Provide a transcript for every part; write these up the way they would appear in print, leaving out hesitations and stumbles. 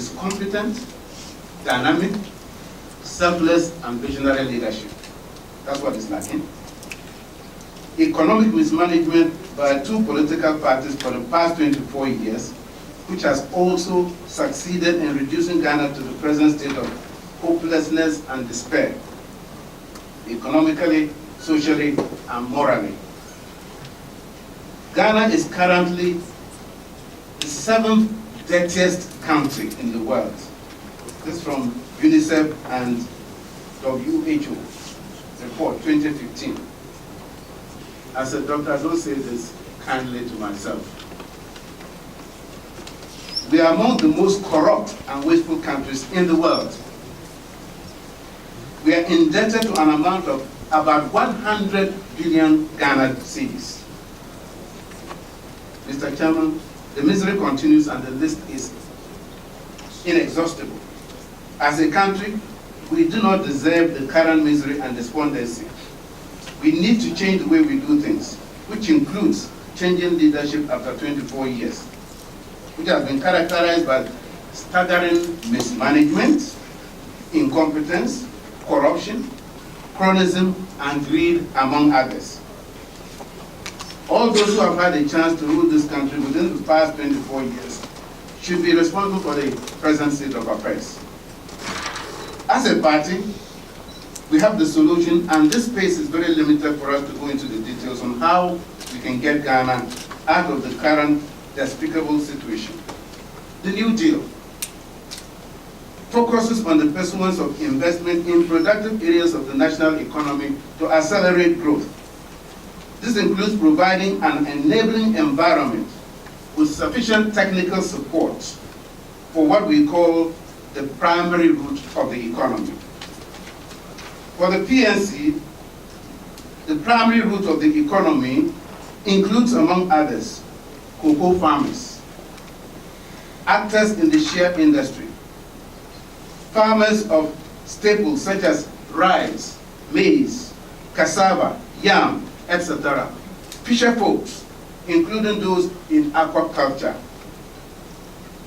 is competent, dynamic, selfless, and visionary leadership. That's what is lacking. Economic mismanagement by two political parties for the past 24 years, which has also succeeded in reducing Ghana to the present state of hopelessness and despair, economically, socially, and morally. Ghana is currently the 7th dirtiest country in the world. This is from UNICEF and WHO report 2015. As a doctor, I don't say this kindly to myself. We are among the most corrupt and wasteful countries in the world. We are indebted to an amount of about 100 billion Ghana cedis. Mr. Chairman, the misery continues and the list is inexhaustible. As a country, we do not deserve the current misery and despondency. We need to change the way we do things, which includes changing leadership after 24 years, which has been characterized by staggering mismanagement, incompetence, corruption, cronyism, and greed, among others. All those who have had a chance to rule this country within the past 24 years should be responsible for the present state of affairs. As a party, we have the solution, and this space is very limited for us to go into the details on how we can get Ghana out of the current despicable situation. The New Deal focuses on the pursuance of investment in productive areas of the national economy to accelerate growth. This includes providing an enabling environment with sufficient technical support for what we call the primary root of the economy. For the PNC, the primary root of the economy includes, among others, cocoa farmers, actors in the shea industry, farmers of staples such as rice, maize, cassava, yam, etc., fisher folks, including those in aquaculture,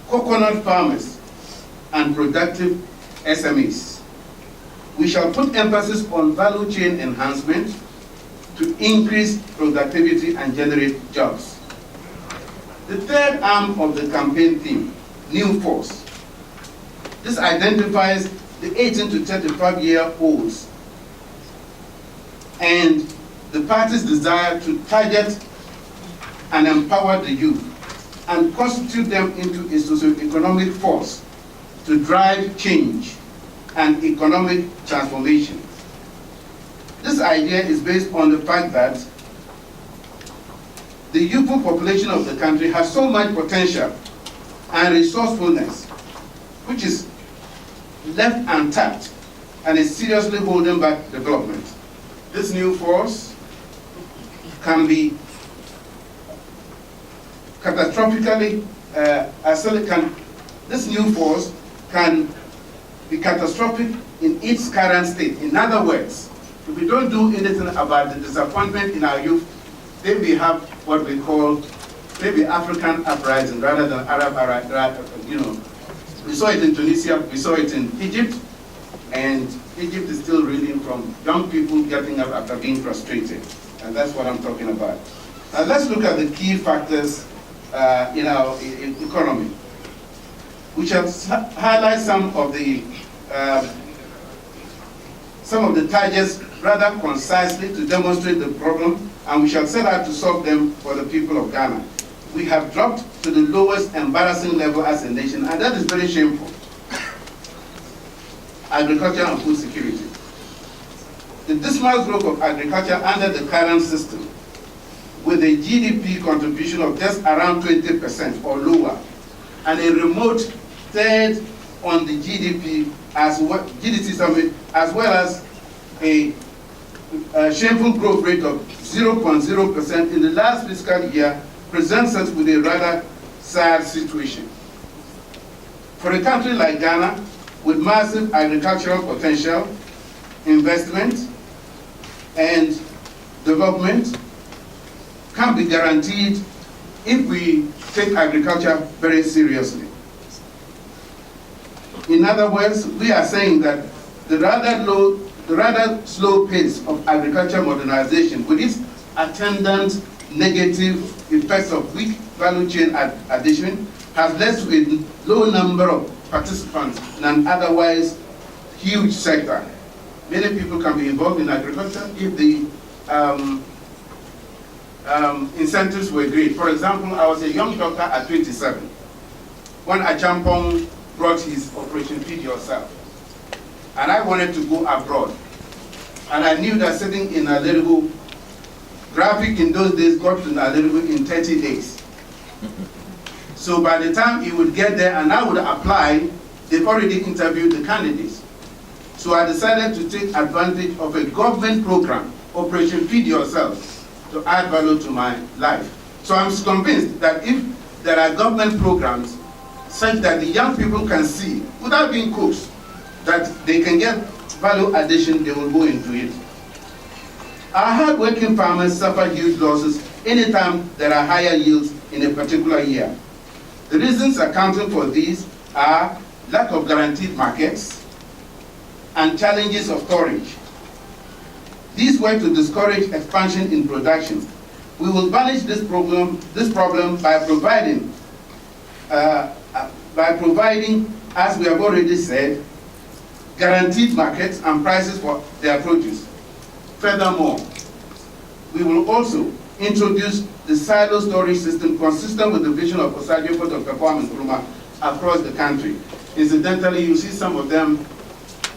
coconut farmers, and productive SMEs. We shall put emphasis on value chain enhancement to increase productivity and generate jobs. The third arm of the campaign theme, New Force. This identifies the 18 to 35-year-olds and the party's desire to target and empower the youth and constitute them into a socio-economic force to drive change and economic transformation. This idea is based on the fact that the youthful population of the country has so much potential and resourcefulness, which is left untapped and is seriously holding back development. This new force can be catastrophically this new force can be catastrophic in its current state. In other words, if we don't do anything about the disappointment in our youth, then we have what we call maybe African uprising rather than Arab, We saw it in Tunisia, we saw it in Egypt, and Egypt is still reeling from young people getting up after being frustrated. And that's what I'm talking about. Now let's look at the key factors in our economy. We shall highlight some of the targets rather concisely to demonstrate the problem, and we shall set out to solve them for the people of Ghana. We have dropped to the lowest embarrassing level as a nation, and that is very shameful. Agriculture and food security. The dismal growth of agriculture under the current system, with a GDP contribution of just around 20% or lower, and a remote third on the GDP as well, as well as a shameful growth rate of 0.0% in the last fiscal year, presents us with a rather sad situation. For a country like Ghana, with massive agricultural potential, investment, and development can be guaranteed if we take agriculture very seriously. In other words, we are saying that the rather slow pace of agriculture modernization with its attendant negative effects of weak value chain addition has led to a low number of participants in an otherwise huge sector. Many people can be involved in agriculture if the incentives were great. For example, I was a young doctor at 27 when Achampong brought his Operation Feed Yourself. And I wanted to go abroad. And I knew that sitting in Alerigo, graphic in those days got to Alerigo in 30 days. So by the time he would get there and I would apply, they've already interviewed the candidates. So I decided to take advantage of a government program, Operation Feed Yourself, to add value to my life. So I'm convinced that if there are government programs such that the young people can see, without being coached, that they can get value addition, they will go into it. Our hard-working farmers suffer huge losses anytime there are higher yields in a particular year. The reasons accounting for these are lack of guaranteed markets and challenges of storage. These work to discourage expansion in production. We will banish this problem by providing, as we have already said, guaranteed markets and prices for their produce. Furthermore, we will also introduce the silo storage system consistent with the vision of Osadio for Dr. Kwame Nkrumah across the country. Incidentally, you see some of them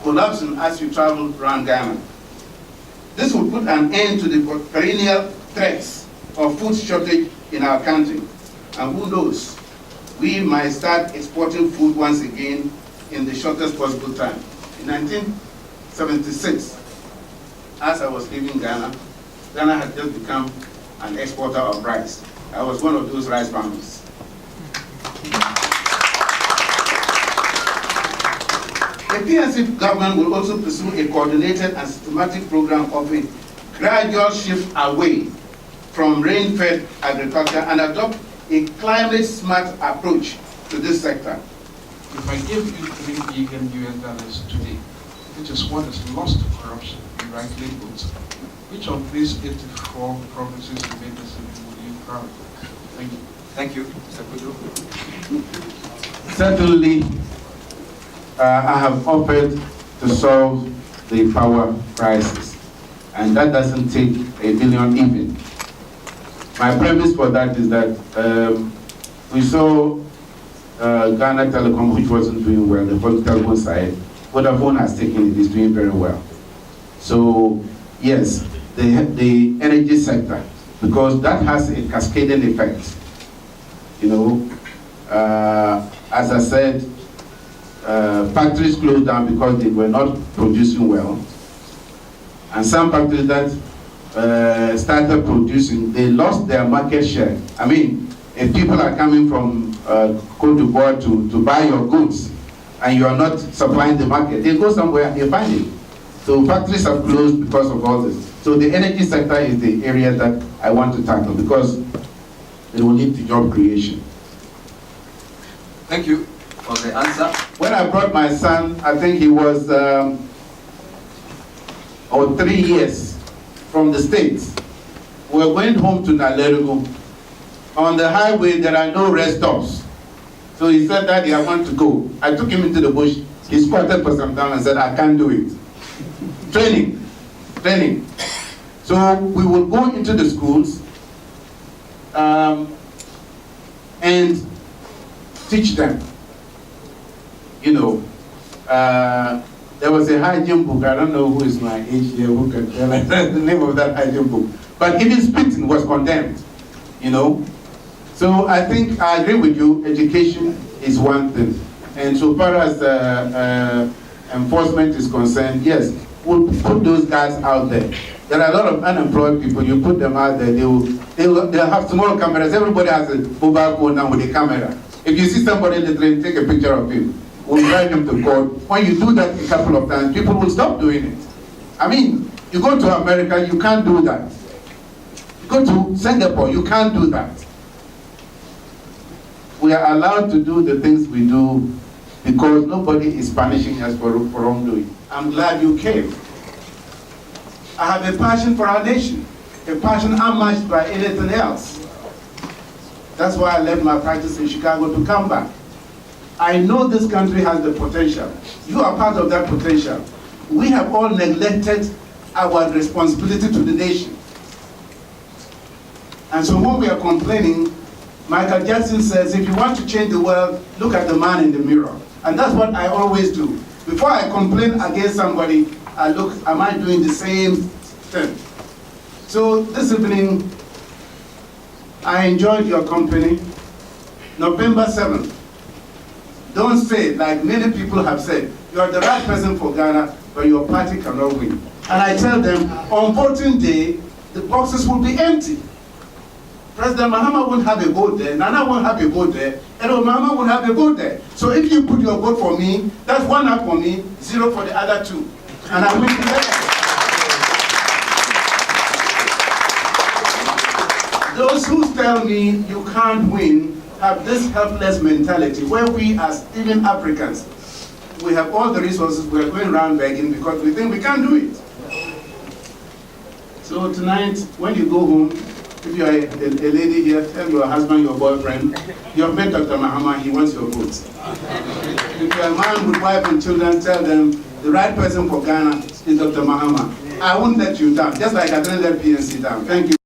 collapsing as you travel around Ghana. This will put an end to the perennial threats of food shortage in our country. And who knows, we might start exporting food once again in the shortest possible time. In 1976, as I was leaving Ghana, Ghana had just become an exporter of rice. I was one of those rice farmers. The PNC government will also pursue a coordinated and systematic program of a gradual shift away from rain-fed agriculture and adopt a climate-smart approach to this sector. If I give you $3 billion today, which is what is lost to corruption, you rightly put, which of these 84 provinces you made this will you proud? Thank you. Thank you, Mr. Kudu. Certainly, I have offered to solve the power crisis, and that doesn't take $1 billion even. My premise for that is that we saw Ghana Telecom, which wasn't doing well, the whole telephone side. Vodafone has taken it, is doing very well. So yes, the energy sector, because that has a cascading effect. You know, as I said, factories closed down because they were not producing well. And some factories that started producing, they lost their market share. I mean, if people are coming from Côte d'Ivoire to buy your goods and you are not supplying the market, they go somewhere and they find it. So factories have closed because of all this. So the energy sector is the area that I want to tackle because it will lead to job creation. Thank you for the answer. When I brought my son, I think he was 3 years from the States. We were going home to Nalerigo. On the highway, there are no rest stops. So he said, Daddy, I want to go. I took him into the bush. He squatted for some time and said, I can't do it. Training. So we would go into the schools and teach them. You know, there was a hygiene book. I don't know who is my age here who can tell us the name of that hygiene book. But even spitting was condemned, you know. So I think I agree with you, education is one thing. And so far as enforcement is concerned, yes, we'll put those guys out there. There are a lot of unemployed people, you put them out there, they'll have tomorrow cameras. Everybody has a mobile phone now with a camera. If you see somebody in the train, take a picture of him. We'll drive him to court. When you do that a couple of times, people will stop doing it. I mean, you go to America, you can't do that. You go to Singapore, you can't do that. We are allowed to do the things we do because nobody is punishing us for wrongdoing. I'm glad you came. I have a passion for our nation, a passion unmatched by anything else. That's why I left my practice in Chicago to come back. I know this country has the potential. You are part of that potential. We have all neglected our responsibility to the nation. And so when we are complaining, Michael Jackson says, if you want to change the world, look at the man in the mirror. And that's what I always do. Before I complain against somebody, I look, am I doing the same thing? So this evening, I enjoyed your company. November 7th. Don't say, like many people have said, you are the right person for Ghana, but your party cannot win. And I tell them, on voting day, the boxes will be empty. President Mahama won't have a vote there, Nana won't have a vote there, Edward Mahama won't have a vote there. So if you put your vote for me, that's 1 up for me, 0 for the other 2. And I win together. Those who tell me you can't win have this helpless mentality where we as even Africans, we have all the resources, we are going around begging because we think we can't do it. So tonight, when you go home, if you are a lady here, tell your husband, your boyfriend, you have met Dr. Mahama, he wants your votes. If you are a man with wife and children, tell them the right person for Ghana is Dr. Mahama. I won't let you down, just like I didn't let PNC down. Thank you.